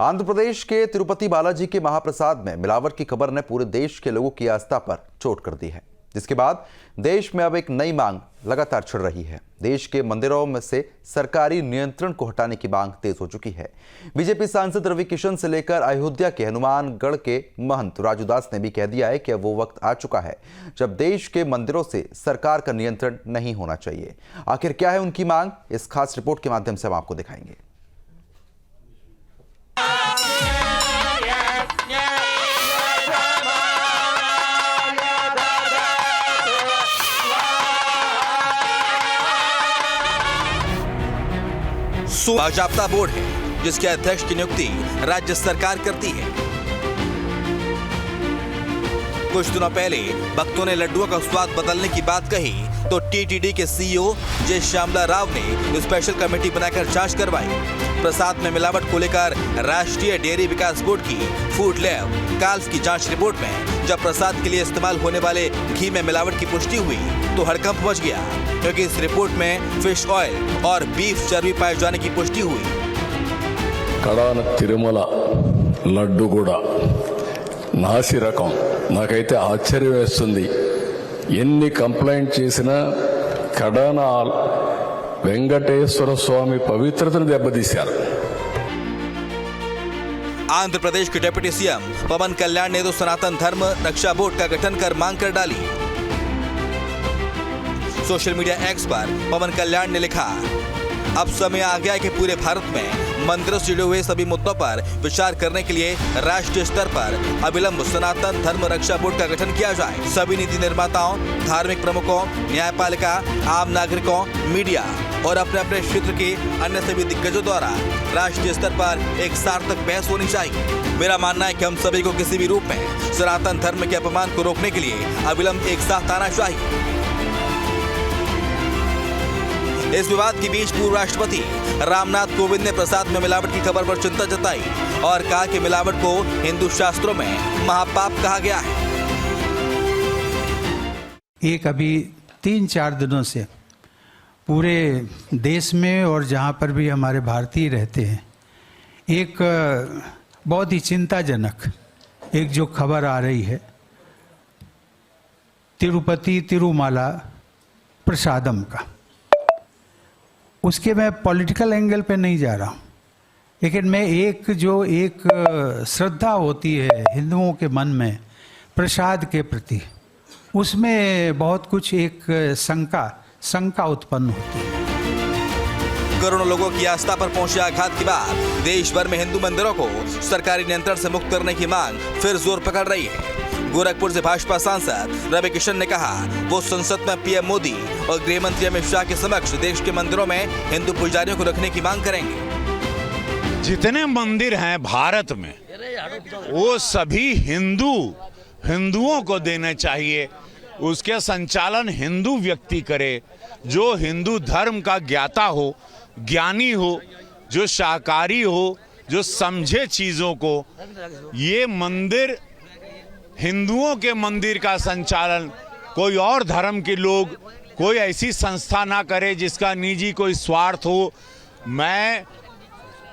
आंध्र प्रदेश के तिरुपति बालाजी के महाप्रसाद में मिलावट की खबर ने पूरे देश के लोगों की आस्था पर चोट कर दी है, जिसके बाद देश में अब एक नई मांग लगातार छिड़ रही है। देश के मंदिरों में से सरकारी नियंत्रण को हटाने की मांग तेज हो चुकी है। बीजेपी सांसद रवि किशन से लेकर अयोध्या के हनुमानगढ़ के महंत राजू दास ने भी कह दिया है कि अब वो वक्त आ चुका है जब देश के मंदिरों से सरकार का नियंत्रण नहीं होना चाहिए। आखिर क्या है उनकी मांग, इस खास रिपोर्ट के माध्यम से हम आपको दिखाएंगे। बाजाप्ता बोर्ड है जिसके अध्यक्ष की नियुक्ति राज्य सरकार करती है। कुछ दिनों पहले भक्तों ने लड्डुओं का स्वाद बदलने की बात कही तो टीटीडी के सीईओ जे श्यामला राव ने स्पेशल कमेटी बनाकर जांच करवाई। प्रसाद में मिलावट को लेकर राष्ट्रीय डेयरी विकास बोर्ड की फूड लैब काल्स की जांच रिपोर्ट में जब प्रसाद के लिए इस्तेमाल होने वाले घी में मिलावट की पुष्टि हुई तो हड़कंप मच गया, क्योंकि इस रिपोर्ट में फिश ऑयल और बीफ चर्बी पाए जाने की पुष्टि हुई। कड़ान तिरुमला लड्डू కూడా నాసి రకం నాకైతే ఆశ్చర్యం వేస్తుంది। ఎన్ని కంప్లైంట్ చేసినా కడాన వెంకటేశ్వర స్వామి పవిత్రతను దెబ్బతీశారు। आंध्र प्रदेश के डिप्टी सीएम पवन कल्याण ने तो सनातन धर्म रक्षा बोर्ड का गठन कर मांग कर डाली। सोशल मीडिया एक्स पर पवन कल्याण ने लिखा, अब समय आ गया है कि पूरे भारत में मंदिरों से जुड़े हुए सभी मुद्दों पर विचार करने के लिए राष्ट्रीय स्तर पर अविलंब सनातन धर्म रक्षा बोर्ड का गठन किया जाए। सभी नीति निर्माताओं, धार्मिक प्रमुखों, न्यायपालिका, आम नागरिकों, मीडिया और अपने अपने क्षेत्र के अन्य सभी दिग्गजों द्वारा राष्ट्रीय स्तर पर एक सार्थक बहस होनी चाहिए। मेरा मानना है कि हम सभी को किसी भी रूप में सनातन धर्म के अपमान को रोकने के लिए अविलंब एक साथ आना चाहिए। इस विवाद के बीच पूर्व राष्ट्रपति रामनाथ कोविंद ने प्रसाद में मिलावट की खबर पर चिंता जताई और कहा कि मिलावट को हिंदू शास्त्रों में महापाप कहा गया है। एक अभी 3-4 दिनों से पूरे देश में और जहाँ पर भी हमारे भारतीय रहते हैं, एक बहुत ही चिंताजनक एक जो खबर आ रही है तिरुपति तिरुमाला प्रसादम का। उसके मैं पॉलिटिकल एंगल पे नहीं जा रहा हूँ, लेकिन मैं एक श्रद्धा होती है हिंदुओं के मन में प्रसाद के प्रति, उसमें बहुत कुछ एक शंका उत्पन्न होती है। करोड़ों लोगों की आस्था पर पहुंचे आघात के बाद देश भर में हिंदू मंदिरों को सरकारी नियंत्रण से मुक्त करने की मांग फिर जोर पकड़ रही है। गोरखपुर से भाजपा सांसद रवि किशन ने कहा, वो संसद में पीएम मोदी और गृह मंत्री अमित शाह के समक्ष देश के मंदिरों में हिंदू पुजारियों को रखने की मांग करेंगे। जितने मंदिर हैं भारत में वो सभी हिंदुओं को देने चाहिए। उसके संचालन हिंदू व्यक्ति करे, जो हिंदू धर्म का ज्ञाता हो, ज्ञानी हो, जो शाकाहारी हो, जो समझे चीजों को। ये मंदिर हिंदुओं के मंदिर का संचालन कोई और धर्म के लोग, कोई ऐसी संस्था ना करे जिसका निजी कोई स्वार्थ हो। मैं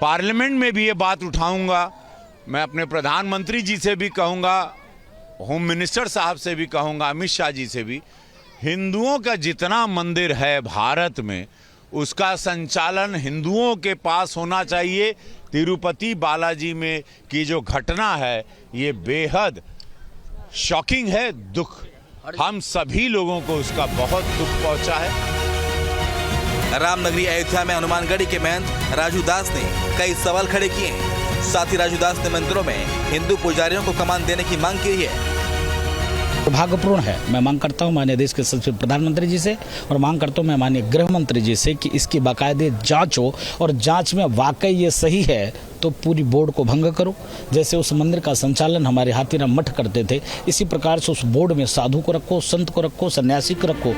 पार्लियामेंट में भी ये बात उठाऊंगा, मैं अपने प्रधानमंत्री जी से भी कहूंगा, होम मिनिस्टर साहब से भी कहूंगा, अमित शाह जी से भी, हिंदुओं का जितना मंदिर है भारत में उसका संचालन हिंदुओं के पास होना चाहिए। तिरुपति बालाजी में की जो घटना है ये बेहद शॉकिंग है, दुख, हम सभी लोगों को उसका बहुत दुख पहुंचा है। रामनगरी अयोध्या में हनुमानगढ़ी के महंत राजू दास ने कई सवाल खड़े किए हैं। साथ ही राजू दास ने मंदिरों में हिंदू पुजारियों को कमान देने की मांग की है। दुर्भाग्यपूर्ण है। मैं मांग करता हूं माननीय देश के सचिव प्रधानमंत्री जी से और मांग करता हूं मैं माननीय गृह मंत्री जी से कि इसकी बाकायदे जांच हो और जांच में वाकई ये सही है तो पूरी बोर्ड को भंग करो। जैसे उस मंदिर का संचालन हमारे हाथीराम मठ करते थे, इसी प्रकार से उस बोर्ड में साधु को रखो, संत को रखो, सन्यासी को रखो।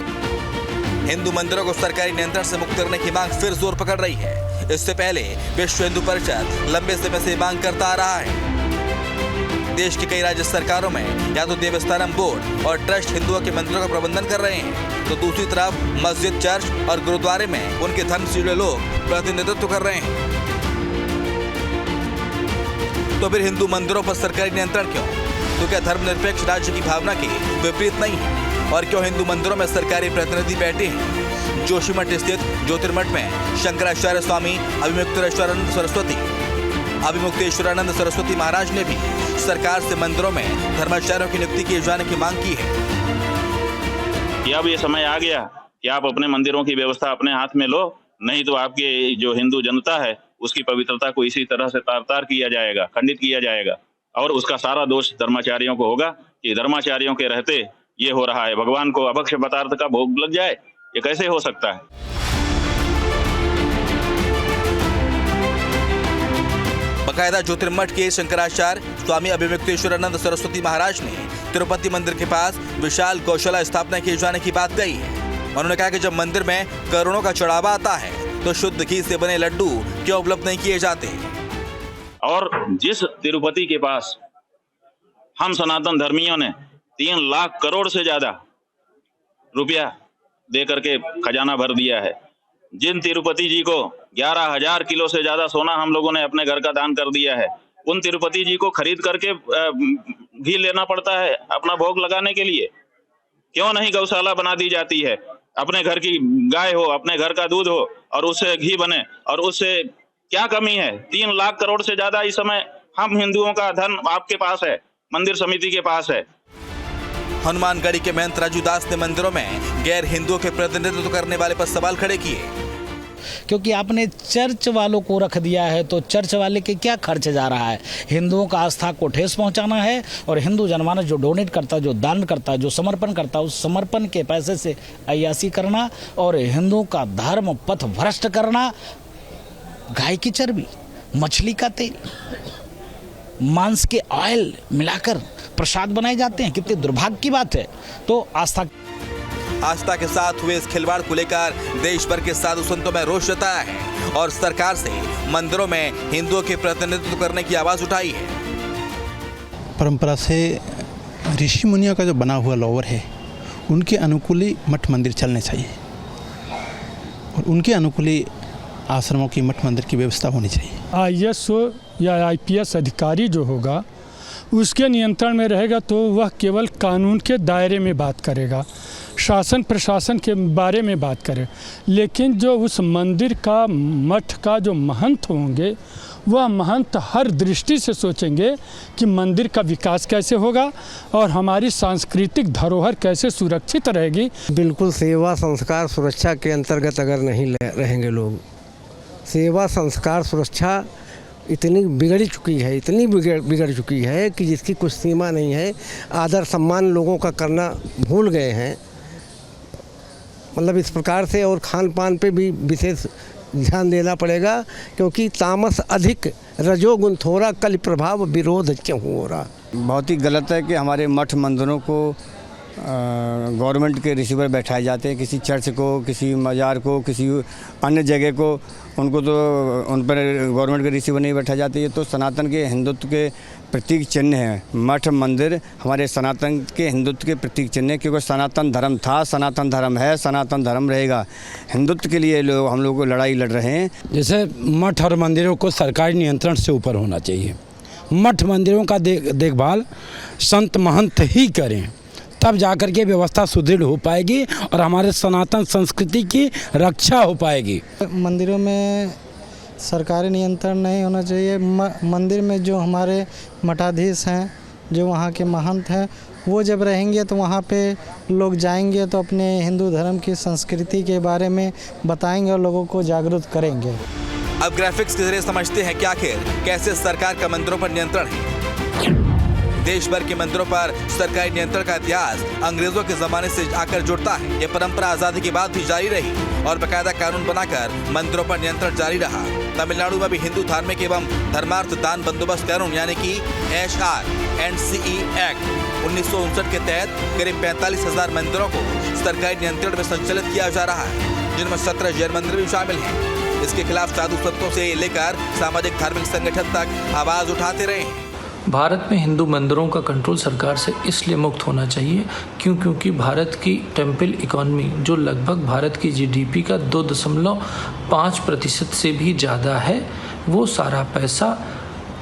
हिंदू मंदिरों को सरकारी नियंत्रण से मुक्त करने की मांग फिर जोर पकड़ रही है। इससे पहले विश्व हिंदू परिषद लंबे समय से मांग करता आ रहा है। देश की कई राज्य सरकारों में या तो देवस्थानम बोर्ड और ट्रस्ट हिंदुओं के मंदिरों का प्रबंधन कर रहे हैं, तो दूसरी तरफ मस्जिद, चर्च और गुरुद्वारे में उनके धर्म से जुड़े लोग प्रतिनिधित्व कर रहे हैं। तो फिर हिंदू मंदिरों पर सरकारी नियंत्रण क्यों? तो क्या धर्मनिरपेक्ष राज्य की भावना के विपरीत नहीं है? और क्यों हिंदू मंदिरों में सरकारी प्रतिनिधि बैठे हैं? जोशीमठ स्थित ज्योतिर्मठ में शंकराचार्य स्वामी अभिमुक्तेश्वरानंद सरस्वती महाराज ने भी सरकार से मंदिरों में धर्माचार्यों की नियुक्ति किए जाने की मांग की है। अब ये समय आ गया कि आप अपने मंदिरों की व्यवस्था अपने हाथ में लो, नहीं तो आपकी जो हिंदू जनता है उसकी पवित्रता को इसी तरह से तार-तार किया जाएगा, खंडित किया जाएगा। और उसका सारा दोष धर्माचार्यों को होगा कि धर्माचार्यों के रहते ये हो रहा है। भगवान को अभक्ष्य पदार्थ का भोग लग जाए, ये कैसे हो सकता है? बकायदा ज्योतिर्मठ के शंकराचार्य स्वामी अभिमुक्तेश्वरानंद सरस्वती महाराज ने तिरुपति मंदिर के पास विशाल गौशाला स्थापना किए जाने की बात कही है। उन्होंने कहा कि जब मंदिर में करोड़ों का चढ़ावा आता है तो शुद्ध घी से बने लड्डू क्यों उपलब्ध नहीं किए जाते? और जिस तिरुपति के पास हम सनातन धर्मियों ने 3 लाख करोड़ से ज्यादा रुपया दे करके खजाना भर दिया है, जिन तिरुपति जी को 11,000 किलो से ज्यादा सोना हम लोगों ने अपने घर का दान कर दिया है, उन तिरुपति जी को खरीद करके घी लेना पड़ता है अपना भोग लगाने के लिए। क्यों नहीं गौशाला बना दी जाती है? अपने घर की गाय हो, अपने घर का दूध हो और उससे घी बने, और उससे क्या कमी है? 3 लाख करोड़ से ज्यादा इस समय हम हिंदुओं का धन आपके पास है, मंदिर समिति के पास है। हनुमानगढ़ी के महंत राजू दास ने मंदिरों में गैर हिंदुओं के प्रतिनिधित्व करने वाले पर सवाल खड़े किए। क्योंकि आपने चर्च वालों को रख दिया है तो चर्च वाले के क्या खर्च जा रहा है? हिंदुओं का आस्था को ठेस पहुंचाना है, और हिंदू जनमानस जो डोनेट करता है, जो दान करता है, जो समर्पण करता है, उस समर्पण के पैसे से अय्यासी करना और हिंदुओं का धर्म पथ भ्रष्ट करना। गाय की चर्बी, मछली का तेल, मांस के ऑयल मिलाकर प्रसाद बनाए जाते हैं, कितने दुर्भाग्य की बात है। तो आस्था के साथ हुए इस खिलवाड़ को लेकर देश भर के साधु संतों में रोष जताया है और सरकार से मंदिरों में हिंदुओं के प्रतिनिधित्व करने की आवाज उठाई है। परंपरा से ऋषि मुनियों का जो बना हुआ लॉवर है, उनके अनुकूल ही मठ मंदिर चलने चाहिए और उनके अनुकूल ही आश्रमों की मठ मंदिर की व्यवस्था होनी चाहिए। IAS या IPS अधिकारी जो होगा उसके नियंत्रण में रहेगा तो वह केवल कानून के दायरे में बात करेगा, शासन प्रशासन के बारे में बात करे। लेकिन जो उस मंदिर का, मठ का जो महंत होंगे, वह महंत हर दृष्टि से सोचेंगे कि मंदिर का विकास कैसे होगा और हमारी सांस्कृतिक धरोहर कैसे सुरक्षित रहेगी। बिल्कुल सेवा संस्कार सुरक्षा के अंतर्गत अगर नहीं रहेंगे लोग, सेवा संस्कार सुरक्षा इतनी बिगड़ चुकी है, इतनी बिगड़ चुकी है कि जिसकी कुछ सीमा नहीं है। आदर सम्मान लोगों का करना भूल गए हैं, मतलब इस प्रकार से। और खान पान पे भी विशेष ध्यान देना पड़ेगा, क्योंकि तामस अधिक रजोगुण थोड़ा, कल प्रभाव विरोध क्यों हो रहा। बहुत ही गलत है कि हमारे मठ मंदिरों को गवर्नमेंट के रिसीवर बैठाए जाते हैं, किसी चर्च को, किसी मजार को, किसी अन्य जगह को, उनको तो उन पर गवर्नमेंट के रिसीवर नहीं बैठा जाते। ये तो सनातन के हिंदुत्व के प्रतीक चिन्ह है। मठ मंदिर हमारे सनातन के हिंदुत्व के प्रतीक चिन्ह है, क्योंकि सनातन धर्म था, सनातन धर्म है, सनातन धर्म रहेगा। हिंदुत्व के लिए लोग हम लोग को लड़ाई लड़ रहे हैं। जैसे मठ और मंदिरों को सरकारी नियंत्रण से ऊपर होना चाहिए। मठ मंदिरों का देखभाल संत महंत ही करें, तब जाकर के व्यवस्था सुदृढ़ हो पाएगी और हमारे सनातन संस्कृति की रक्षा हो पाएगी। मंदिरों में सरकारी नियंत्रण नहीं होना चाहिए। मंदिर में जो हमारे मठाधीश हैं, जो वहाँ के महंत हैं, वो जब रहेंगे तो वहाँ पे लोग जाएंगे तो अपने हिंदू धर्म की संस्कृति के बारे में बताएंगे और लोगों को जागरूक करेंगे। अब ग्राफिक्स के जरिए समझते हैं कि आखिर कैसे सरकार का मंदिरों पर नियंत्रण है। देश भर के मंदिरों पर सरकारी नियंत्रण का इतिहास अंग्रेजों के जमाने से आकर जुड़ता है। ये परंपरा आजादी के बाद भी जारी रही और बाकायदा कानून बनाकर मंदिरों पर नियंत्रण जारी रहा। तमिलनाडु में भी हिंदू धार्मिक एवं धर्मार्थ दान बंदोबस्त कानून यानी कि HRNCE एक्ट 1959 के तहत करीब 45,000 मंदिरों को सरकारी नियंत्रण में संचालित किया जा रहा है, जिनमें 17 जैन मंदिर भी शामिल हैं। इसके खिलाफ साधु संतों से लेकर सामाजिक धार्मिक संगठन तक आवाज उठाते रहे हैं। भारत में हिंदू मंदिरों का कंट्रोल सरकार से इसलिए मुक्त होना चाहिए क्योंकि भारत की टेम्पल इकॉनमी, जो लगभग भारत की GDP का 2.5% से भी ज़्यादा है, वो सारा पैसा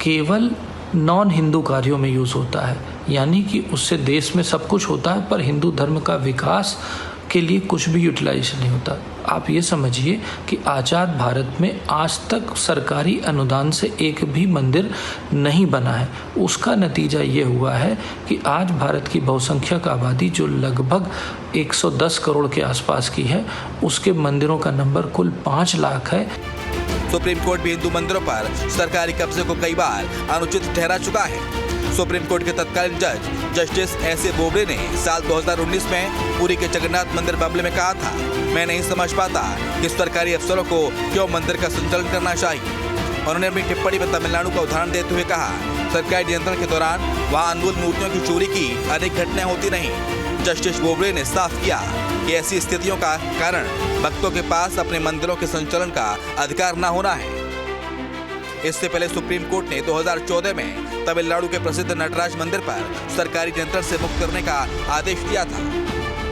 केवल नॉन हिंदू कार्यों में यूज़ होता है, यानी कि उससे देश में सब कुछ होता है पर हिंदू धर्म का विकास के लिए कुछ भी यूटिलाइजेशन नहीं होता। आप ये समझिए कि आज़ाद भारत में आज तक सरकारी अनुदान से एक भी मंदिर नहीं बना है। उसका नतीजा ये हुआ है कि आज भारत की बहुसंख्यक आबादी जो लगभग 110 करोड़ के आसपास की है, उसके मंदिरों का नंबर कुल 5 लाख है। सुप्रीम कोर्ट भी हिंदू मंदिरों पर सरकारी कब्जे को कई बार अनुचित ठहरा चुका है। सुप्रीम कोर्ट के तत्कालीन जज जस्टिस एस.ए. बोबडे ने साल 2019 में पुरी के जगन्नाथ मंदिर मामले में कहा था, मैं नहीं समझ पाता कि सरकारी अफसरों को क्यों मंदिर का संचालन करना चाहिए। उन्होंने अपनी टिप्पणी में तमिलनाडु का उदाहरण देते हुए कहा, सरकारी नियंत्रण के दौरान वहाँ अनमोल मूर्तियों की चोरी की अनेक घटनाएं होती नहीं। जस्टिस बोबडे ने साफ किया कि ऐसी स्थितियों का कारण भक्तों के पास अपने मंदिरों के संचालन का अधिकार न होना है। इससे पहले सुप्रीम कोर्ट ने 2014 में तमिलनाडु के प्रसिद्ध नटराज मंदिर पर सरकारी नियंत्रण से मुक्त करने का आदेश दिया था।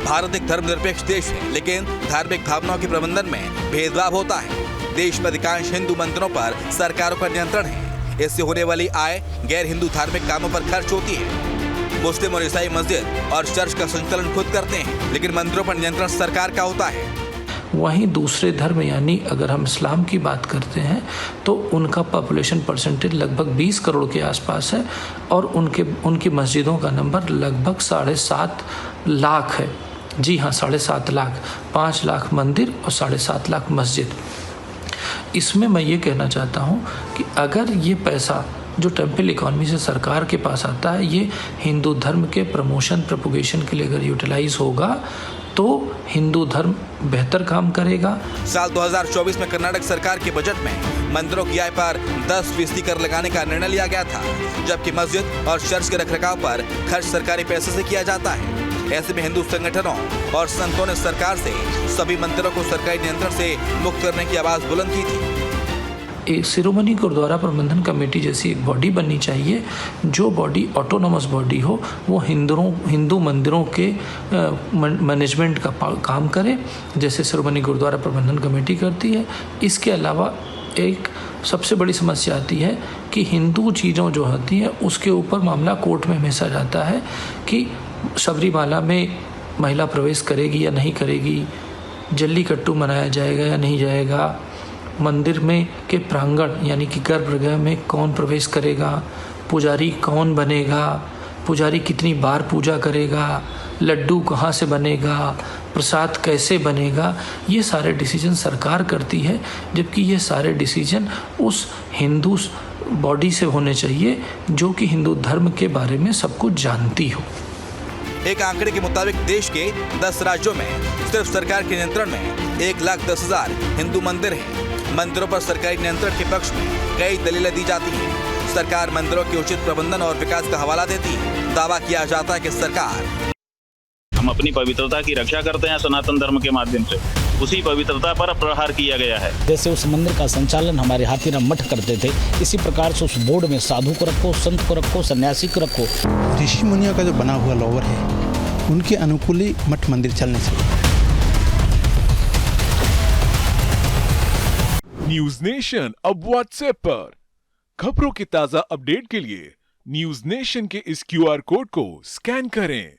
भारत एक धर्मनिरपेक्ष देश है, लेकिन धार्मिक भावनाओं के प्रबंधन में भेदभाव होता है। देश में अधिकांश हिंदू मंदिरों पर सरकारों का नियंत्रण है। इससे होने वाली आय गैर हिंदू धार्मिक कामों पर खर्च होती है। मुस्लिम और ईसाई मस्जिद और चर्च का संचालन खुद करते हैं, लेकिन मंदिरों पर नियंत्रण सरकार का होता है। वहीं दूसरे धर्म यानी अगर हम इस्लाम की बात करते हैं तो उनका पॉपुलेशन परसेंटेज लगभग 20 करोड़ के आसपास है और उनकी मस्जिदों का नंबर लगभग 7.5 लाख है। जी हाँ, 7.5 लाख, 5 लाख मंदिर और 7.5 लाख मस्जिद। इसमें मैं ये कहना चाहता हूँ कि अगर ये पैसा जो टेम्पल इकॉनमी से सरकार के पास आता है, ये हिंदू धर्म के प्रमोशन प्रोपोगेशन के लिए अगर यूटिलाइज होगा तो हिंदू धर्म बेहतर काम करेगा। साल 2024 में कर्नाटक सरकार के बजट में मंदिरों की आय पर 10% कर लगाने का निर्णय लिया गया था, जबकि मस्जिद और चर्च के रखरखाव पर खर्च सरकारी पैसे से किया जाता है। ऐसे में हिंदू संगठनों और संतों ने सरकार से सभी मंदिरों को सरकारी नियंत्रण से मुक्त करने की आवाज बुलंद की थी। एक शिरोमणि गुरुद्वारा प्रबंधन कमेटी जैसी एक बॉडी बननी चाहिए, जो बॉडी ऑटोनोमस बॉडी हो, वो हिंदू मंदिरों के मैनेजमेंट का काम करे, जैसे शिरोमणि गुरुद्वारा प्रबंधन कमेटी करती है। इसके अलावा एक सबसे बड़ी समस्या आती है कि हिंदू चीज़ों जो होती हैं उसके ऊपर मामला कोर्ट में हमेशा जाता है कि सबरीमाला में महिला प्रवेश करेगी या नहीं करेगी, जल्लीकट्टू मनाया जाएगा या नहीं जाएगा, मंदिर में के प्रांगण यानी कि गर्भगृह में कौन प्रवेश करेगा, पुजारी कौन बनेगा, पुजारी कितनी बार पूजा करेगा, लड्डू कहाँ से बनेगा, प्रसाद कैसे बनेगा, ये सारे डिसीजन सरकार करती है, जबकि ये सारे डिसीजन उस हिंदू बॉडी से होने चाहिए जो कि हिंदू धर्म के बारे में सब कुछ जानती हो। एक आंकड़े के मुताबिक देश के 10 राज्यों में सिर्फ सरकार के नियंत्रण में 1,10,000 हिंदू मंदिर हैं। मंदिरों पर सरकारी नियंत्रण के पक्ष में कई दलीलें दी जाती हैं। सरकार मंदिरों के उचित प्रबंधन और विकास का हवाला देती है। दावा किया जाता है कि सरकार हम अपनी पवित्रता की रक्षा करते हैं सनातन धर्म के माध्यम से, उसी पवित्रता पर प्रहार किया गया है। जैसे उस मंदिर का संचालन हमारे हाथीराम मठ करते थे, इसी प्रकार से उस बोर्ड में साधु को रखो, संत को रखो, सन्यासी को रखो। ऋषि मुनियों का जो बना हुआ लोवर है, उनके अनुकूल ही मठ मंदिर चलने चाहिए। न्यूज नेशन अब व्हाट्सएप पर खबरों के ताजा अपडेट के लिए न्यूज नेशन के इस QR कोड को स्कैन करें।